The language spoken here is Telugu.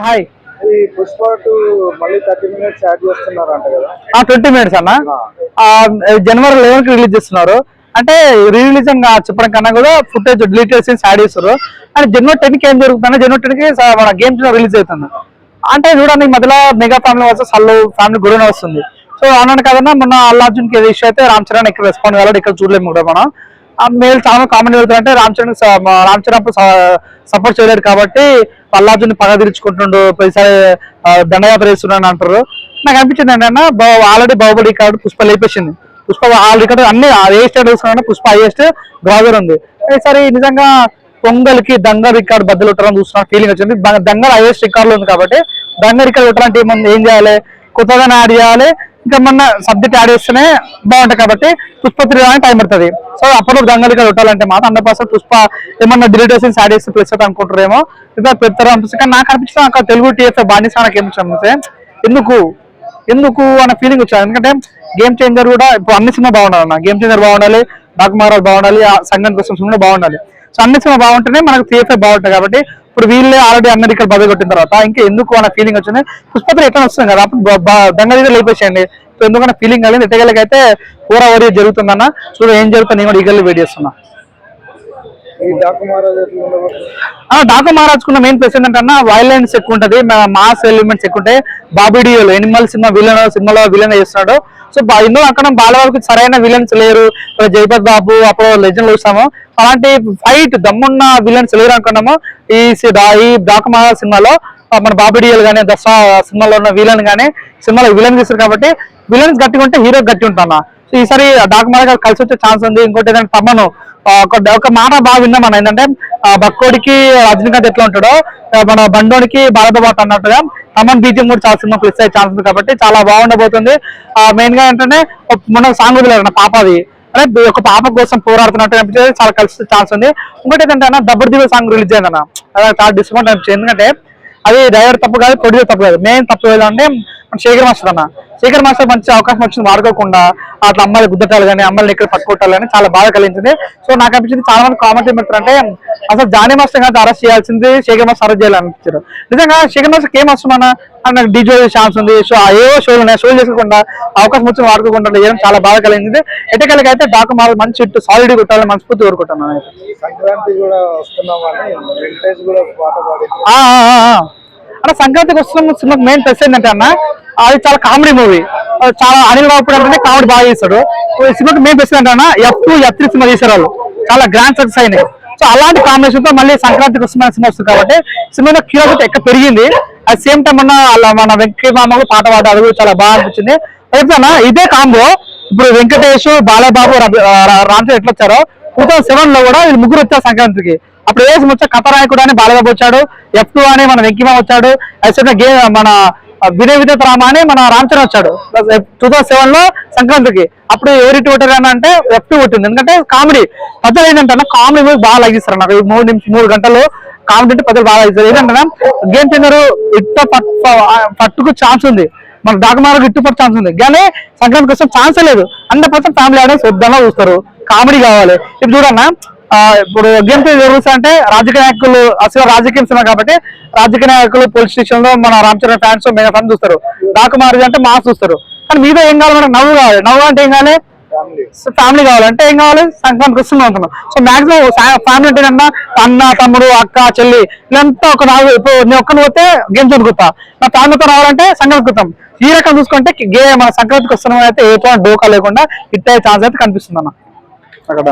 హాయ్. ఈ పుష్ప 2 మళ్ళీ 30 minutes యాడ్ చేస్తున్నారంట కదా. 20 minutes అన్న. జనవరి 11 కి రిలీజ్ చేస్తున్నారు. అంటే రిలీజ్ చెప్పడం కన్నా కూడా ఫుటేజ్ డిలీటెడ్ సీన్స్ యాడ్ చేస్తారు. అండ్ జనవరి 10 కి ఏం జరుగుతుందంటే జనవరి 10 కి మన గేమ్ రిలీజ్ అవుతుంది. అంటే చూడండి మధ్యలో mega family versus Allu family గొడవ వస్తుంది. సో అన్నాను కదన్నా మొన్న అల్లు అర్జున్ కి ఇష్యూ అయితే రామ్ చరణ్ ఇక్కడ రెస్పాండ్ కావాలి, ఇక్కడ చూడలేము కూడా మనం. మేలు చాలా కామెంట్ వెళ్తారంటే రామ్ చరణ్ సపోర్ట్ చేయలేడు కాబట్టి అల్లు అర్జున్ పగ తీర్చుకుంటుండు, ప్రతిసారి దండయాత్ర చేస్తున్నాడు అంటారు. నాకు అనిపించింది ఏంటన్నా ఆల్రెడీ బాహుబలి రికార్డు పుష్ప లేపేసింది. పుష్ప ఆల్ రికార్డు అన్ని ఏ స్టేట్ చూసుకున్నా పుష్ప హైయెస్ట్ గ్రాజర్ ఉంది. ఈసారి నిజంగా పొంగల్కి దంగల్ రికార్డు బద్దలు ఉంటారని చూస్తున్న ఫీలింగ్ వచ్చింది. దంగల్ హైయెస్ట్ రికార్డులు ఉంది కాబట్టి దంగల్ రికార్డు కొట్టాలంటే ఏం చేయాలి, కొత్తగా యాడ్ చేయాలి, ఇంకా మొన్న సబ్జెక్ట్ యాడ్ చేస్తేనే బాగుంటాయి కాబట్టి పుష్ప 3 టైం పడుతుంది. సో అప్పుడు దంగల్ రికార్డు కొట్టాలంటే మాత్రం 100% పుష్ప ఏమన్నా డిలీటేషన్స్ యాడ్ చేస్తే ప్లస్ అవుతా అనుకుంటారేమో, ఇంకా పెడతారు అనిపిస్తుంది. కానీ నాకు అనిపిస్తుంది అక్కడ తెలుగు టీఎఫ్ బానిసా నాకు ఏమిస్తే ఎందుకు అన్న ఫీలింగ్ వచ్చింది. ఎందుకంటే గేమ్ చేంజర్ కూడా ఇప్పుడు అన్ని సినిమా బాగుండాలి అన్న. గేమ్ చేంజర్ బాగుండాలి, డాక్ మహారాజ్ బాగుండాలి, సంగతి కోసం సినిమా బాగుండాలి. సో అన్ని సినిమా బాగుంటేనే మనకు టీఎఫ్ఐ బాగుంటాయి కాబట్టి ఇప్పుడు వీళ్ళే ఆల్రెడీ అమెరికల్ బదులు కొట్టిన తర్వాత ఇంకా ఎందుకు అన్న ఫీలింగ్ వచ్చింది. పుష్ప ఎట్లా వస్తుంది కదా అప్పుడు దంగ లేపేసేయండి. సో ఎందుకన్నా ఫీలింగ్ కలిగింది. ఎట్టగలకైతే ఓవర్ జరుగుతుందన్న. చూడ ఏం జరుగుతుంది నేను కూడా ఈగల్ని వెయిట్ చేస్తున్నా. డాకు మహారాజ్ కున్న మెయిన్ ప్లస్ ఏంటంటే వైలెన్స్ ఎక్కువ ఉంటది, మాస్ ఎలిమెంట్స్ ఎక్కువ ఉంటాయి. బాబీ డియోల్ ఎనిమల్ సినిమా సినిమాలో విలన్ చేస్తున్నాడు. సో ఇందులో అక్కడ బాలవాళ్ళకి సరైన విలన్స్ లేరు. జయపత్ బాబు అప్పుడు లెజెండ్ చూసాము, అలాంటి ఫైట్ దమ్మున్న విలన్స్ లేరు అనుకున్నాము. ఈ డాకు మహారాజ్ సినిమాలో మన బాబీ డియోల్ కానీ దసరా సినిమాలో ఉన్న విలన్ కానీ సినిమాలో విలన్ చేస్తారు కాబట్టి విలన్స్ గట్టిగా ఉంటే హీరో గట్టి ఉంటాను. సో ఈసారి డాకు మహారాజ్ కలిసి వచ్చే ఛాన్స్ ఉంది. ఇంకోటి ఏంటంటే తమ్మను ఒక మాట బాగా విన్నాం మనం, ఏంటంటే బక్కోడికి రజనీకాంత్ ఎట్లా ఉంటాడో మన బండోడికి బాలతో పాటు అన్నట్టుగా తమన్ బీజింగ్ కూడా చాలా సినిమా ప్లస్ అయ్యే ఛాన్స్ ఉంది కాబట్టి చాలా బాగుండబోతుంది. మెయిన్ గా ఏంటంటే మన సాంగ్ వదిలేరు పాపది అంటే ఒక పాప కోసం పోరాడుతున్నట్టు అనిపించేది, చాలా కలిసి ఛాన్స్ ఉంది. ఇంకోటి ఏంటంటే దబ్బర్ దివ సాంగ్ రిలీజ్ అయిందన్న, అది చాలా డిస్కౌంట్ అనిపించింది. ఎందుకంటే అది డ్రైవర్ తప్పు కాదు, ప్రొడ్యూసర్ తప్పు కాదు, మెయిన్ తప్పు ఏదంటే శేఖర్ మాస్టర్ అన్న. శేఖర్ మాస్టర్ మంచి అవకాశం వచ్చింది వాడుకోకుండా అట్లా అమ్మాయిలు గుద్దటాలు కానీ అమ్మాయిలు ఎక్కడ పట్టుకోవటాలని చాలా బాగా కలిగించింది. సో నాకు అనిపించింది చాలా మంది కామెంట్ ఏమంటారంటే అసలు జానీ మాస్టర్ కాదు అరెస్ట్ చేయాల్సింది, శేఖర్ మాస్టర్ అరెస్ట్ చేయాలనిపించారు. నిజంగా శేఖర్ మాస్టర్ ఏం వస్తున్నా నాకు డీజే ఛాన్స్ ఉంది. సో ఏవో షోలు ఉన్నాయి, షోలు చేసుకోకుండా అవకాశం వచ్చిన వాడుకోకుండా చేయడం చాలా బాగా కలిగింది. ఎటకెళ్ళకి అయితే డాకు మాల్ మంచి ఇట్టు సాలిడ్ కొట్టాలని మనస్ఫూర్తి కోరుకుంటున్నాను. అన్న సంక్రాంతికి వస్తున్న సినిమాకి మెయిన్ ప్లస్ ఏంటంటే అన్న అది చాలా కామెడీ మూవీ. చాలా అనిల్ రావుపూడి అంటే కామెడీ బాగా చేస్తాడు. ఈ సినిమాకి మెయిన్ ప్లస్ ఏంటంటే అన్న F2, F3 సినిమా చేశారు వాళ్ళు, చాలా గ్రాండ్ సక్సెస్ అయినాయి. సో అలాంటి కాంబినేషన్ తో మళ్ళీ సంక్రాంతికి వస్తున్న సినిమా వస్తుంది కాబట్టి సినిమాలో క్యూరియాసిటీ ఎక్కడ పెరిగింది. అట్ సేమ్ టైం మన వెంకయ్య మామకు పాట పాట అది కూడా చాలా బాగా అనిపించింది. చెప్తానా ఇదే కాంబో ఇప్పుడు వెంకటేష్, బాలబాబు, రామ్ చరణ్ ఎట్లా వచ్చారో 2007 లో కూడా వీళ్ళు ముగ్గురు వచ్చారు సంక్రాంతికి. అప్పుడు ఏ వచ్చా కథానాయకుడు అని బాలబాబు వచ్చాడు, F2 అని మన వెంకయ్య మామ వచ్చాడు, మన వినయ విద్యుత్ రామ అని మన రామ్ చరణ్ వచ్చాడు 2007 లో సంక్రాంతికి. అప్పుడు ఎవరి ఓటర్ అని అంటే F2 కొట్టింది. ఎందుకంటే కామెడీ పెద్దలు ఏంటంటే కామెడీ మూవీ బాగా లగిస్తారు నాకు. 3 గంటలు కామెడీ అంటే పెద్దలు బాగా లగిస్తారు. ఏంటంటే గేమ్ చేంజర్ ఇట్ట పట్టుకు ఛాన్స్ ఉంది, మన డాకు మహారాజ్ ఇట్టుపట్టు ఛాన్స్ ఉంది. కానీ సంక్రాంతికి వస్తే ఛాన్సే లేదు. 100% ఫ్యామిలీ ఆడియన్స్ వద్దన్నా చూస్తారు, కామెడీ కావాలి. ఇప్పుడు చూడన్నా ఇప్పుడు గేమ్ జరుగుతా అంటే రాజకీయ నాయకులు అసలు రాజకీయం సినిమా కాబట్టి రాజకీయ నాయకులు పోలీస్ స్టేషన్ లో మన Ram Charan fans mega fans చూస్తారు, డాకు మహారాజ్ అంటే మాస్ చూస్తారు. కానీ మీద ఏం కావాలి మనకు నవ్వు కావాలి. నవ్వు అంటే ఏం కావాలి, ఫ్యామిలీ కావాలంటే ఏం కావాలి, సంక్రాంతికి వస్తున్నాం అనుకున్నాం. సో మాక్సిమం ఫ్యామిలీ అంటే అన్న, తమ్ముడు, అక్క, చెల్లి ఇదంతా ఒక నాలుగు. ఇప్పుడు నేను ఒక్కరిని పోతే గేమ్ చూడుకుతా, నా ఫ్యామిలీతో రావాలంటే సంక్రాంతి కుతాం. ఈ రకం చూసుకుంటే మన సంక్రాంతికి వస్తున్నాం అయితే ఏ డోకా లేకుండా హిట్ అయ్యే ఛాన్స్ అయితే కనిపిస్తుంది అన్న అక్కడ.